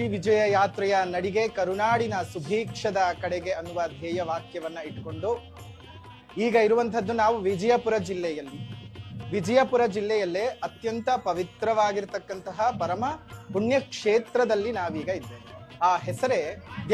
ವಿಜಯ ಯಾತ್ರೆಯ ನಡಿಗೆ ಕರುನಾಡಿನ ಸುಭೀಕ್ಷದ ಕಡೆಗೆ ಅನ್ನುವ ಧ್ಯೇಯ ವಾಕ್ಯವನ್ನ ಇಟ್ಟುಕೊಂಡು ಈಗ ಇರುವಂತದ್ದು ನಾವು ವಿಜಯಪುರ ಜಿಲ್ಲೆಯಲ್ಲೇ ಅತ್ಯಂತ ಪವಿತ್ರವಾಗಿರ್ತಕ್ಕಂತಹ ಪರಮ ಪುಣ್ಯ ಕ್ಷೇತ್ರದಲ್ಲಿ ನಾವೀಗ ಇದ್ದೇವೆ. ಆ ಹೆಸರೇ